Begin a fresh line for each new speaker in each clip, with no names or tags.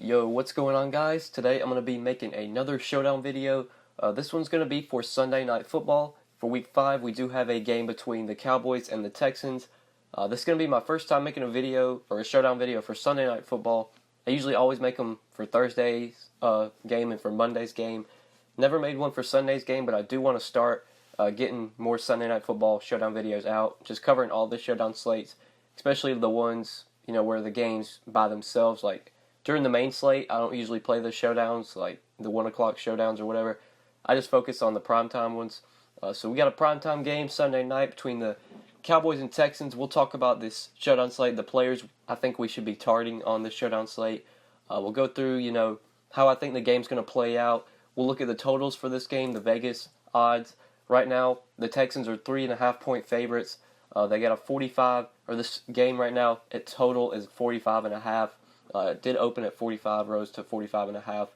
Yo, what's going on, guys? Today I'm going to be making another Showdown video. This one's going to be for Sunday Night Football. For Week 5, we do have a game between the Cowboys and the Texans. This is going to be my first time making a video, or a Showdown video for Sunday Night Football. I usually always make them for Thursday's game and for Monday's game. Never made one for Sunday's game, but I do want to start getting more Sunday Night Football Showdown videos out. Just covering all the Showdown slates, especially the ones, where the games by themselves, like during the main slate, I don't usually play the showdowns, like the 1 o'clock showdowns or whatever. I just focus on the primetime ones. So we got a primetime game Sunday night between the Cowboys and Texans. We'll talk about this showdown slate, the players I think we should be targeting on the showdown slate. We'll go through, how I think the game's going to play out. We'll look at the totals for this game, the Vegas odds. Right now, the Texans are 3.5-point favorites. They got a 45, or this game right now, its total is 45.5. It did open at 45, rose to 45.5.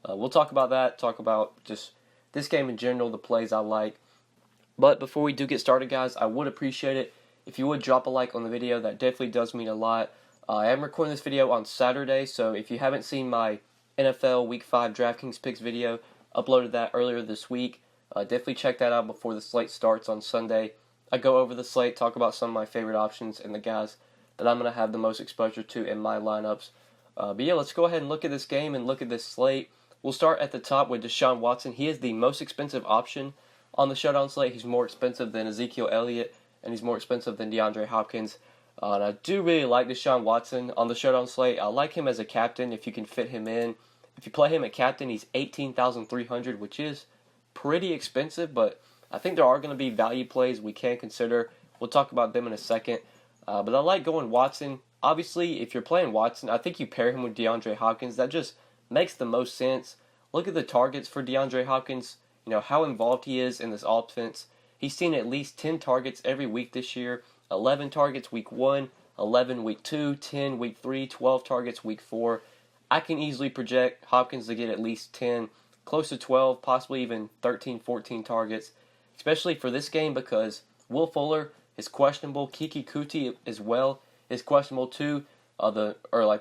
We'll talk about that, talk about just this game in general, the plays I like. But before we do get started, guys, I would appreciate it if you would drop a like on the video. That definitely does mean a lot. I am recording this video on Saturday, so if you haven't seen my NFL Week 5 DraftKings picks video, uploaded that earlier this week. Definitely check that out before the slate starts on Sunday. I go over the slate, talk about some of my favorite options and the guys that I'm going to have the most exposure to in my lineups. But yeah, let's go ahead and look at this game and look at this slate. We'll start at the top with Deshaun Watson. He is the most expensive option on the showdown slate. He's more expensive than Ezekiel Elliott, and he's more expensive than DeAndre Hopkins. And I do really like Deshaun Watson on the showdown slate. I like him as a captain if you can fit him in. If you play him at captain, he's $18,300, which is pretty expensive, but I think there are going to be value plays we can consider. We'll talk about them in a second. But I like going Watson. Obviously, if you're playing Watson, I think you pair him with DeAndre Hopkins. That just makes the most sense. Look at the targets for DeAndre Hopkins, how involved he is in this offense. He's seen at least 10 targets every week this year. 11 targets week 1, 11 week 2, 10 week 3, 12 targets week 4. I can easily project Hopkins to get at least 10, close to 12, possibly even 13, 14 targets, especially for this game because Will Fuller is questionable. Kiki Kuti as well is questionable too. The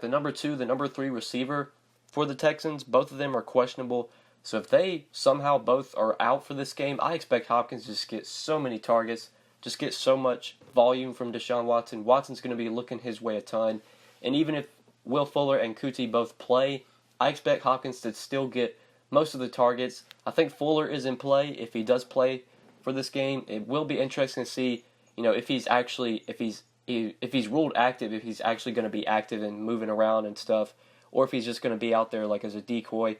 number 2, the number 3 receiver for the Texans, both of them are questionable. So if they somehow both are out for this game, I expect Hopkins to just get so many targets, just get so much volume from Deshaun Watson. Watson's going to be looking his way a ton. And even if Will Fuller and Kuti both play, I expect Hopkins to still get most of the targets. I think Fuller is in play if he does play for this game. It will be interesting to see, if he's ruled active, if he's actually going to be active and moving around and stuff, or if he's just going to be out there like as a decoy.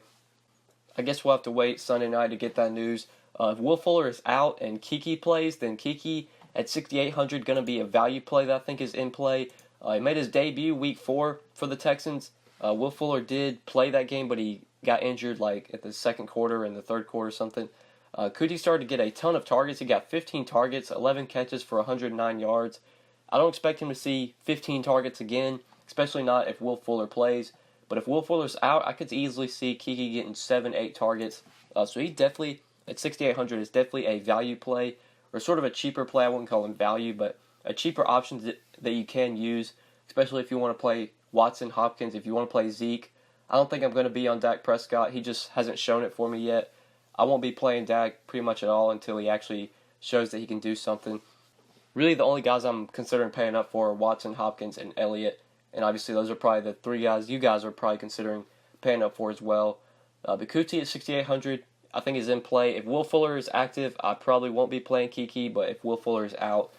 I guess we'll have to wait Sunday night to get that news. If Will Fuller is out and Kiki plays, then Kiki at 6,800 going to be a value play that I think is in play. He made his debut week 4 for the Texans. Will Fuller did play that game, but he got injured like at the second quarter and the third quarter or something. Kuti started to get a ton of targets. He got 15 targets, 11 catches for 109 yards. I don't expect him to see 15 targets again, especially not if Will Fuller plays. But if Will Fuller's out, I could easily see Kiki getting 7, 8 targets. So he definitely, at 6,800, is definitely a value play, or sort of a cheaper play. I wouldn't call him value, but a cheaper option that you can use, especially if you want to play Watson, Hopkins, if you want to play Zeke. I don't think I'm going to be on Dak Prescott. He just hasn't shown it for me yet. I won't be playing Dak pretty much at all until he actually shows that he can do something. Really, the only guys I'm considering paying up for are Watson, Hopkins, and Elliott. And obviously, those are probably the 3 guys you guys are probably considering paying up for as well. But Kuti at 6,800, I think is in play. If Will Fuller is active, I probably won't be playing Kiki. But if Will Fuller is out,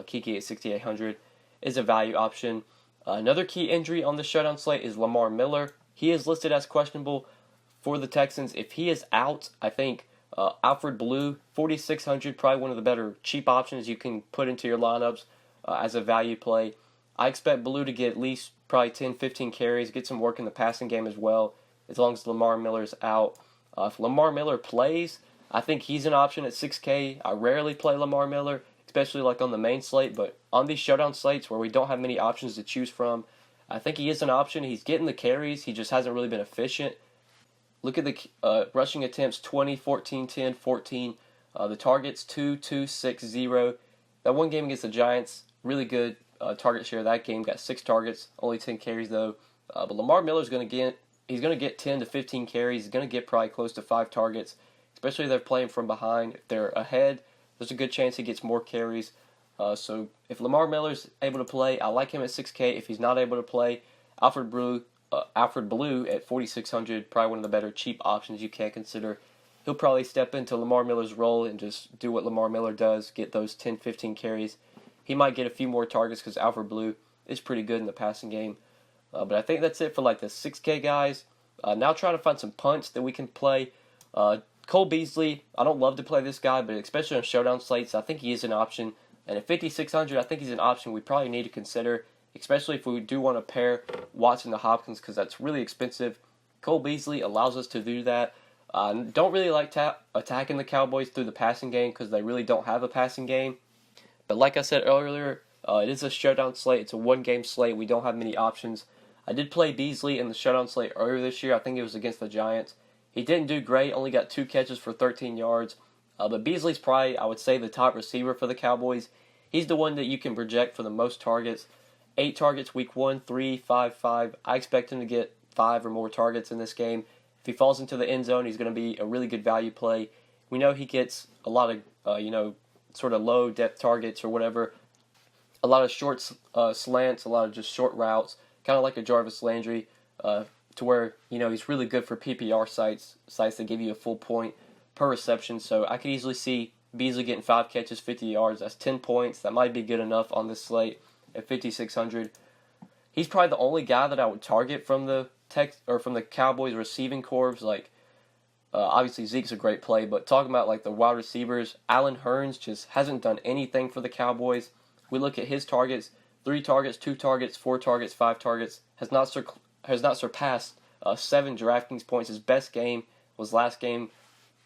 Kiki at 6,800 is a value option. Another key injury on the showdown slate is Lamar Miller. He is listed as questionable for the Texans. If he is out, I think Alfred Blue, 4,600, probably one of the better cheap options you can put into your lineups as a value play. I expect Blue to get at least probably 10, 15 carries, get some work in the passing game as well, as long as Lamar Miller's out. If Lamar Miller plays, I think he's an option at 6K. I rarely play Lamar Miller, especially like on the main slate, but on these showdown slates where we don't have many options to choose from, I think he is an option. He's getting the carries. He just hasn't really been efficient. Look at the rushing attempts, 20, 14, 10, 14. The targets, 2, 2, 6, 0. That one game against the Giants, really good target share. That game got 6 targets, only 10 carries though. But Lamar Miller's going to he's going to get 10 to 15 carries. He's going to get probably close to 5 targets, especially if they're playing from behind. If they're ahead, there's a good chance he gets more carries. So if Lamar Miller's able to play, I like him at 6K. If he's not able to play, Alfred Blue at 4,600, probably one of the better cheap options you can consider. He'll probably step into Lamar Miller's role and just do what Lamar Miller does, get those 10, 15 carries. He might get a few more targets because Alfred Blue is pretty good in the passing game. But I think that's it for like the 6K guys. Now trying to find some punts that we can play. Cole Beasley, I don't love to play this guy, but especially on showdown slates, I think he is an option. And at 5,600, I think he's an option we probably need to consider, especially if we do want to pair Watson to Hopkins because that's really expensive. Cole Beasley allows us to do that. Don't really like attacking the Cowboys through the passing game because they really don't have a passing game. But like I said earlier, it is a showdown slate. It's a one-game slate. We don't have many options. I did play Beasley in the showdown slate earlier this year. I think it was against the Giants. He didn't do great. Only got 2 catches for 13 yards. But Beasley's probably, I would say, the top receiver for the Cowboys. He's the one that you can project for the most targets. 8 targets week 1, 3, 5, 5. I expect him to get 5 or more targets in this game. If he falls into the end zone, he's going to be a really good value play. We know he gets a lot of, sort of low depth targets or whatever. A lot of short slants, a lot of just short routes, kind of like a Jarvis Landry, to where, he's really good for PPR sites that give you a full point per reception. So I could easily see Beasley getting 5 catches, 50 yards. That's 10 points. That might be good enough on this slate at 5,600. He's probably the only guy that I would target from the Cowboys receiving corps. Obviously Zeke's a great play, but talking about like the wide receivers, Allen Hurns just hasn't done anything for the Cowboys. We look at his targets: 3 targets, 2 targets, 4 targets, 5 targets. Has not surpassed 7 DraftKings points. His best game was last game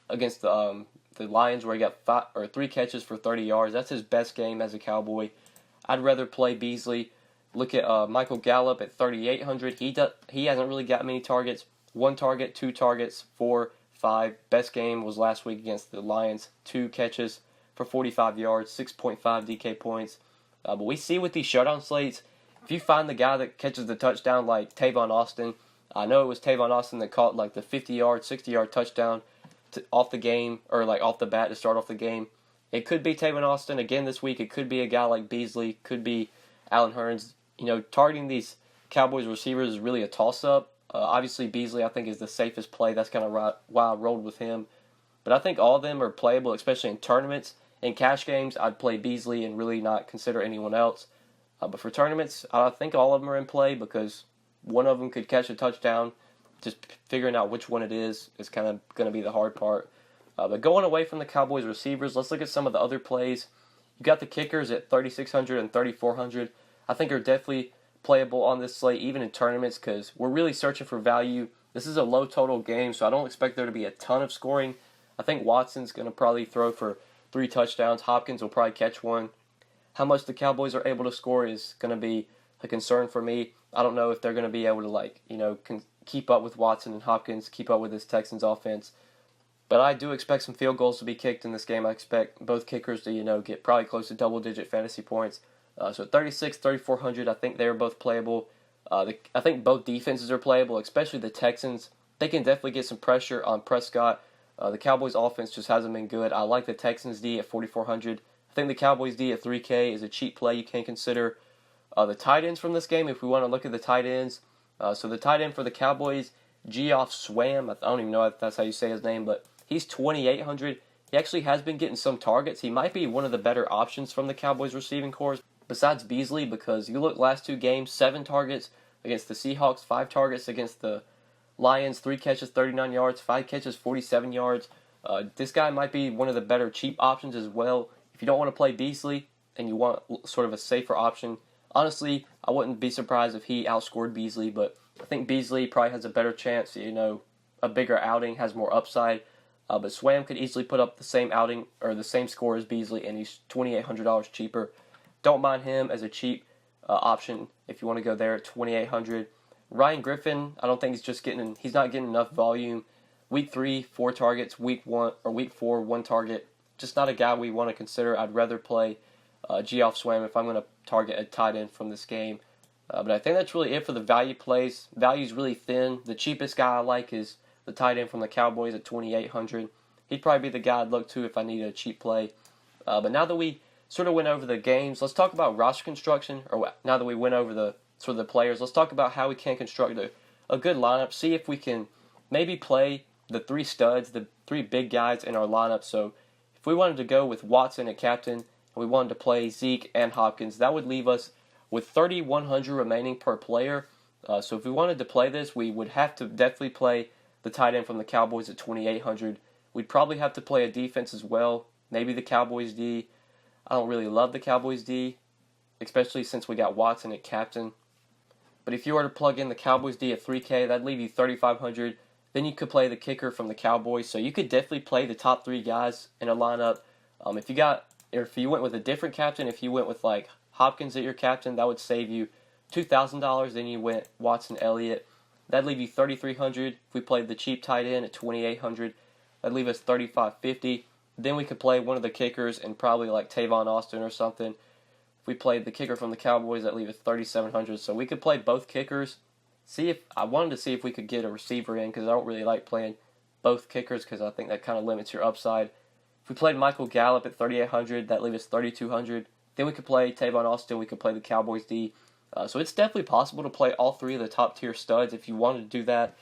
against the Lions, where he got 3 catches for 30 yards. That's his best game as a Cowboy. I'd rather play Beasley. Look at Michael Gallup at 3,800. He hasn't really got many targets. 1 target, 2 targets, 4, 5. Best game was last week against the Lions. 2 catches for 45 yards, 6.5 DK points. But we see with these showdown slates, if you find the guy that catches the touchdown like Tavon Austin, I know it was Tavon Austin that caught like the 50-yard, 60-yard touchdown off the game, or like off the bat to start off the game. It could be Tavon Austin again this week. It could be a guy like Beasley. Could be Allen Hurns. Targeting these Cowboys receivers is really a toss-up. Obviously, Beasley, I think, is the safest play. That's kind of why I rolled with him. But I think all of them are playable, especially in tournaments. In cash games, I'd play Beasley and really not consider anyone else. But for tournaments, I think all of them are in play because one of them could catch a touchdown. Just figuring out which one it is kind of going to be the hard part. But going away from the Cowboys receivers, let's look at some of the other plays. You got the kickers at 3,600 and 3,400. I think are definitely playable on this slate, even in tournaments, because we're really searching for value. This is a low total game, so I don't expect there to be a ton of scoring. I think Watson's going to probably throw for 3 touchdowns. Hopkins will probably catch 1. How much the Cowboys are able to score is going to be a concern for me. I don't know if they're going to be able to keep up with Watson and Hopkins, keep up with this Texans offense. But I do expect some field goals to be kicked in this game. I expect both kickers to, get probably close to double-digit fantasy points. So 36, 3,400, I think they're both playable. I think both defenses are playable, especially the Texans. They can definitely get some pressure on Prescott. The Cowboys' offense just hasn't been good. I like the Texans' D at 4,400. I think the Cowboys' D at 3K is a cheap play you can consider. The tight ends from this game, if we want to look at the tight ends. So the tight end for the Cowboys, Geoff Swam. I don't even know if that's how you say his name, but he's 2,800. He actually has been getting some targets. He might be one of the better options from the Cowboys receiving corps, besides Beasley, because you look last 2 games, 7 targets against the Seahawks, 5 targets against the Lions, 3 catches, 39 yards, 5 catches, 47 yards. This guy might be one of the better cheap options as well. If you don't want to play Beasley and you want sort of a safer option, honestly, I wouldn't be surprised if he outscored Beasley, but I think Beasley probably has a better chance, a bigger outing, has more upside. But Swam could easily put up the same outing or the same score as Beasley, and he's $2,800 cheaper. Don't mind him as a cheap option if you want to go there at 2,800. Ryan Griffin, I don't think he's not getting enough volume. Week 3, 4 targets. Week 4, 1 target. Just not a guy we want to consider. I'd rather play Geoff Swam if I'm going to target a tight end from this game. But I think that's really it for the value plays. Value's really thin. The cheapest guy I like is the tight end from the Cowboys at 2,800. He'd probably be the guy I'd look to if I needed a cheap play. But now that we sort of went over the games, let's talk about roster construction. Or now that we went over the sort of the players, let's talk about how we can construct a good lineup. See if we can maybe play the three studs, the three big guys in our lineup. So if we wanted to go with Watson at captain, and we wanted to play Zeke and Hopkins, that would leave us with 3,100 remaining per player. So if we wanted to play this, we would have to definitely play the tight end from the Cowboys at 2,800. We'd probably have to play a defense as well. Maybe the Cowboys D. I don't really love the Cowboys D, especially since we got Watson at captain. But if you were to plug in the Cowboys D at 3K, that'd leave you 3,500. Then you could play the kicker from the Cowboys. So you could definitely play the top three guys in a lineup. If you went with a different captain, if you went with like Hopkins at your captain, that would save you $2,000. Then you went Watson, Elliott. That'd leave you $3,300. If we played the cheap tight end at 2,800, that'd leave us $3,550. Then we could play one of the kickers and probably like Tavon Austin or something. If we played the kicker from the Cowboys, that'd leave us $3,700. So we could play both kickers. I wanted to see if we could get a receiver in because I don't really like playing both kickers because I think that kind of limits your upside. If we played Michael Gallup at 3,800, that leaves us 3,200. Then we could play Tavon Austin. We could play the Cowboys D. So it's definitely possible to play all three of the top tier studs if you wanted to do that.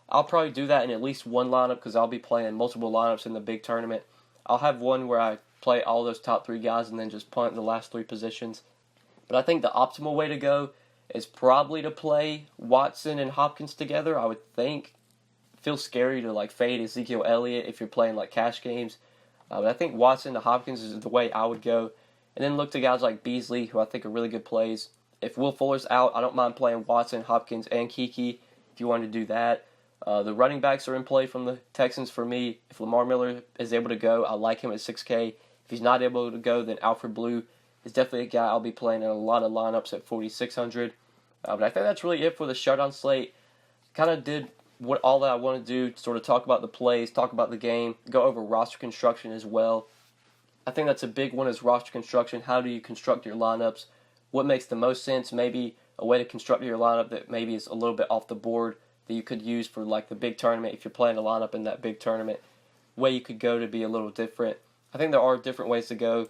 I'll probably do that in at least one lineup because I'll be playing multiple lineups in the big tournament. I'll have one where I play all those top three guys and then just punt the last three positions. But I think the optimal way to go is probably to play Watson and Hopkins together. I would think. It feels scary to like fade Ezekiel Elliott if you're playing like cash games. But I think Watson to Hopkins is the way I would go. And then look to guys like Beasley, who I think are really good plays. If Will Fuller's out, I don't mind playing Watson, Hopkins, and Kiki if you want to do that. The running backs are in play from the Texans for me. If Lamar Miller is able to go, I like him at 6K. If he's not able to go, then Alfred Blue is definitely a guy I'll be playing in a lot of lineups at 4,600. But I think that's really it for the Showdown slate. Kind of did all that I want to do, sort of talk about the plays, talk about the game, go over roster construction as well. I think that's a big one is roster construction. How do you construct your lineups? What makes the most sense? Maybe a way to construct your lineup that maybe is a little bit off the board that you could use for like the big tournament if you're playing a lineup in that big tournament. Way you could go to be a little different. I think there are different ways to go.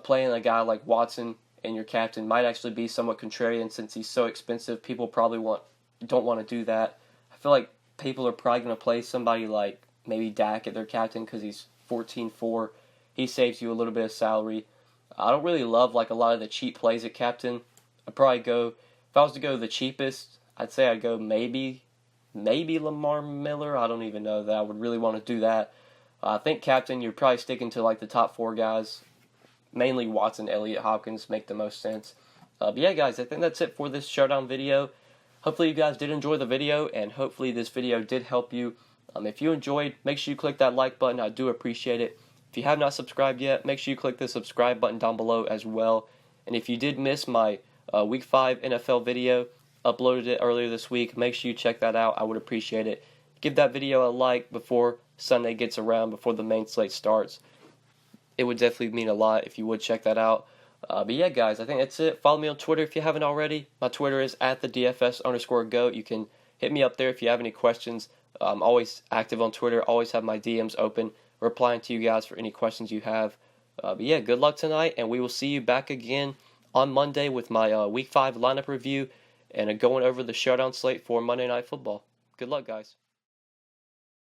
Playing a guy like Watson and your captain might actually be somewhat contrarian since he's so expensive. People probably don't want to do that. I feel like people are probably going to play somebody like maybe Dak at their captain because he's 14-4. He saves you a little bit of salary. I don't really love like a lot of the cheap plays at captain. I'd probably go, if I was to go the cheapest, I'd say I'd go maybe Lamar Miller. I don't even know that I would really want to do that. I think captain, you're probably sticking to like the top four guys. Mainly Watson, Elliott, Hopkins make the most sense. But yeah, guys, I think that's it for this Showdown video. Hopefully you guys did enjoy the video, and hopefully this video did help you. If you enjoyed, make sure you click that like button. I do appreciate it. If you have not subscribed yet, make sure you click the subscribe button down below as well. And if you did miss my Week 5 NFL video, uploaded it earlier this week, make sure you check that out. I would appreciate it. Give that video a like before Sunday gets around, before the main slate starts. It would definitely mean a lot if you would check that out. But yeah, guys, I think that's it. Follow me on Twitter if you haven't already. My Twitter is @thedfs_GOAT. You can hit me up there if you have any questions. I'm always active on Twitter. Always have my DMs open, replying to you guys for any questions you have. But yeah, good luck tonight, and we will see you back again on Monday with my Week 5 lineup review and going over the Showdown slate for Monday Night Football. Good luck, guys.